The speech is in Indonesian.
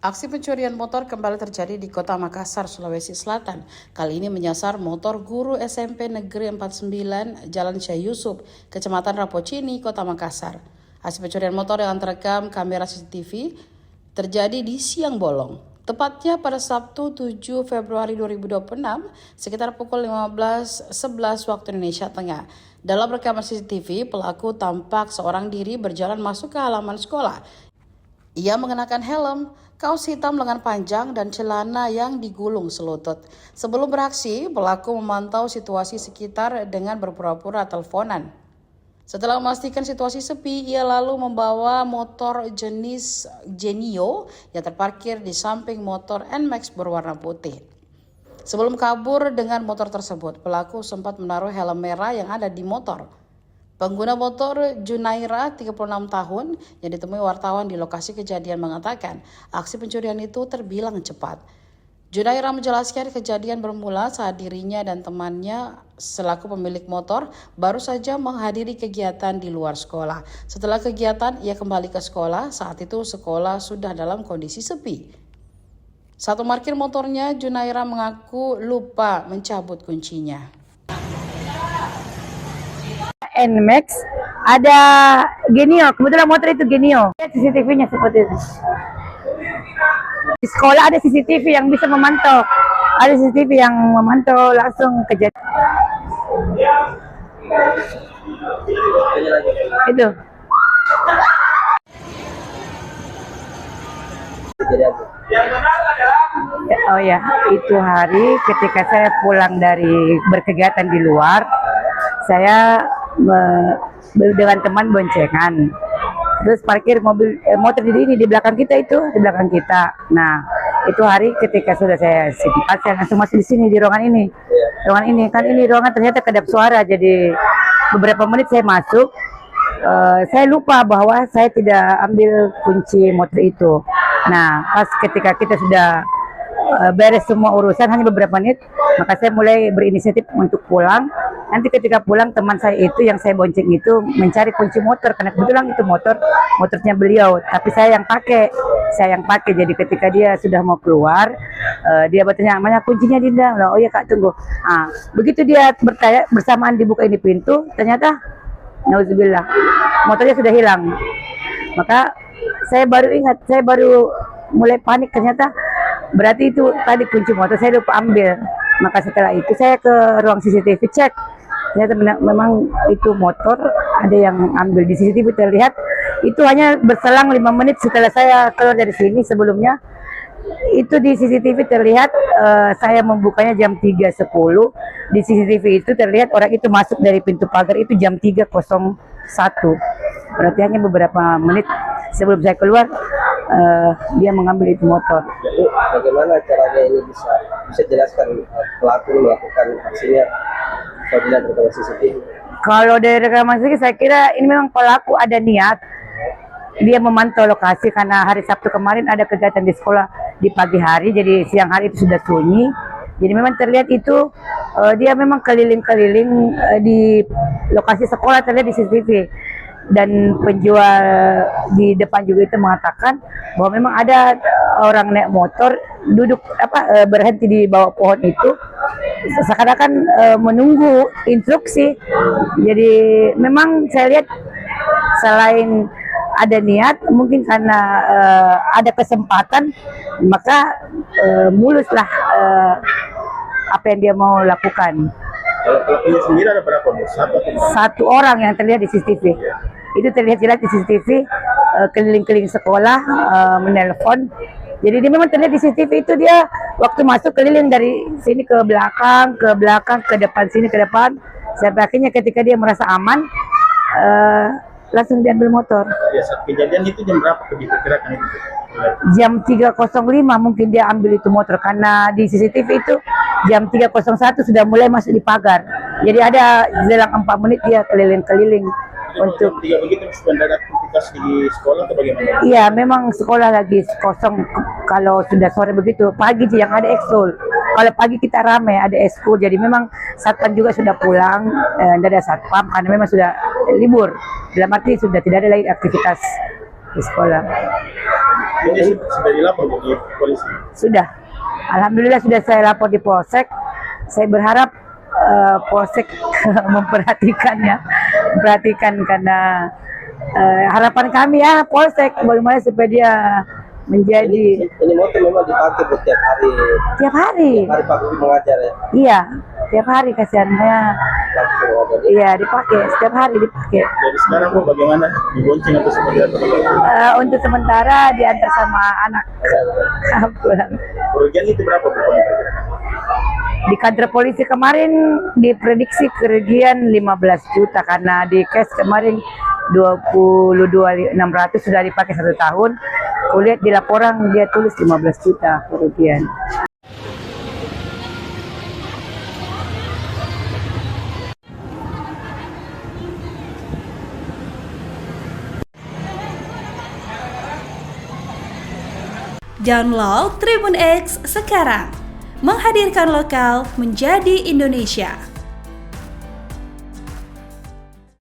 Aksi pencurian motor kembali terjadi di Kota Makassar, Sulawesi Selatan. Kali ini menyasar motor guru SMP Negeri 49 Jalan Syekh Yusuf, Kecamatan Rapocini, Kota Makassar. Aksi pencurian motor yang terekam kamera CCTV terjadi di siang bolong. Tepatnya pada Sabtu 7 Februari 2026 sekitar pukul 15.11 waktu Indonesia Tengah. Dalam rekaman CCTV, pelaku tampak seorang diri berjalan masuk ke halaman sekolah. Ia mengenakan helm, kaos hitam lengan panjang, dan celana yang digulung selutut. Sebelum beraksi, pelaku memantau situasi sekitar dengan berpura-pura teleponan. Setelah memastikan situasi sepi, ia lalu membawa motor jenis Genio yang terparkir di samping motor NMAX berwarna putih. Sebelum kabur dengan motor tersebut, pelaku sempat menaruh helm merah yang ada di motor. Pengguna motor Junaira, 36 tahun, yang ditemui wartawan di lokasi kejadian mengatakan aksi pencurian itu terbilang cepat. Junaira menjelaskan kejadian bermula saat dirinya dan temannya selaku pemilik motor baru saja menghadiri kegiatan di luar sekolah. Setelah kegiatan, ia kembali ke sekolah. Saat itu sekolah sudah dalam kondisi sepi. Saat memarkir motornya, Junaira mengaku lupa mencabut kuncinya. NMAX, ada Genio, kebetulan motor itu Genio. CCTV-nya seperti itu. Di sekolah ada CCTV yang bisa memantau. Ada CCTV yang memantau langsung kejadian. Itu. Oh ya, itu hari ketika saya pulang dari berkegiatan di luar, saya dengan teman boncengan, terus parkir motor di belakang kita itu, di belakang kita. Nah, itu hari ketika sudah saya simpan, saya langsung masuk di sini di ruangan ini. Ruangan ini kan ini ruangan ternyata kedap suara, jadi beberapa menit saya masuk. Saya lupa bahwa saya tidak ambil kunci motor itu. Nah, pas ketika kita sudah beres semua urusan, hanya beberapa menit, maka saya mulai berinisiatif untuk pulang. Nanti ketika pulang, teman saya itu yang saya bonceng itu mencari kunci motor, karena kebetulan itu motornya beliau, tapi saya yang pakai. Jadi ketika dia sudah mau keluar, dia bertanya, mana kuncinya Dinda? Oh iya Kak, tunggu. Begitu dia bertanya, bersamaan dibuka ini pintu, ternyata nauzubillah, motornya sudah hilang. Maka saya baru ingat, saya baru mulai panik, ternyata berarti itu tadi kunci motor saya lupa ambil. Maka setelah itu saya ke ruang CCTV cek, ternyata memang itu motor ada yang ambil. Di CCTV terlihat itu hanya berselang 5 menit setelah saya keluar dari sini. Sebelumnya itu di CCTV terlihat saya membukanya jam 3.10. Di CCTV itu terlihat orang itu masuk dari pintu pagar itu jam 3.01. Berarti hanya beberapa menit sebelum saya keluar, dia mengambil itu motor. Jadi bagaimana caranya ini bisa jelaskan pelaku melakukan aksinya apabila rekaman CCTV? Kalau dari rekaman CCTV saya kira ini memang pelaku ada niat. Dia memantau lokasi karena hari Sabtu kemarin ada kegiatan di sekolah di pagi hari, jadi siang hari itu sudah sunyi. Jadi memang terlihat itu dia memang keliling-keliling di lokasi sekolah, terlihat di CCTV. Dan penjual di depan juga itu mengatakan bahwa memang ada orang naik motor duduk berhenti di bawah pohon itu seakan-akan menunggu instruksi. Jadi memang saya lihat selain ada niat, mungkin karena ada kesempatan, maka muluslah apa yang dia mau lakukan. Kalau pelakunya sendiri ada berapa? Satu orang yang terlihat di CCTV. Itu terlihat jelas di CCTV, keliling-keliling sekolah, menelpon. Jadi dia memang terlihat di CCTV itu dia waktu masuk keliling dari sini ke belakang, ke depan, sini ke depan. Sampai akhirnya ketika dia merasa aman, langsung diambil motor. Ya, saat kejadian itu jam berapa diperkirakan itu? Jam 3.05 mungkin dia ambil itu motor, karena di CCTV itu jam 3.01 sudah mulai masuk di pagar. Jadi ada dalam 4 menit dia keliling-keliling. Untuk jam 3 begitu mendadak aktivitas di sekolah atau bagaimana? Iya, memang sekolah lagi kosong. Kalau sudah sore begitu, pagi yang ada ekskul. Kalau pagi kita ramai ada ekskul, jadi memang satpam juga sudah pulang, tidak ada satpam karena memang sudah libur. Dalam arti sudah tidak ada lagi aktivitas di sekolah. Ini sudah dilapor di polisi. Sudah. Alhamdulillah sudah saya lapor di Polsek. Saya berharap Polsek memperhatikan karena harapan kami ya Polsek bagaimana supaya dia menjadi Ini motor memang dipakai buat tiap hari. tiap hari. Hari pakai mengajar ya. Iya, tiap hari kasihannya. Pakai mengajar. Iya dipakai, setiap hari dipakai. Jadi sekarang Bu bagaimana? Dibonceng atau seperti apa? Untuk sementara diantar sama anak pulang. Kerugian itu berapa Bu? Di kantor polisi kemarin diprediksi kerugian 15 juta karena di cash kemarin 22.600 sudah dipakai 1 tahun. Kulihat di laporan dia tulis 15 juta kerugian. Download Tribun X sekarang, menghadirkan lokal menjadi Indonesia.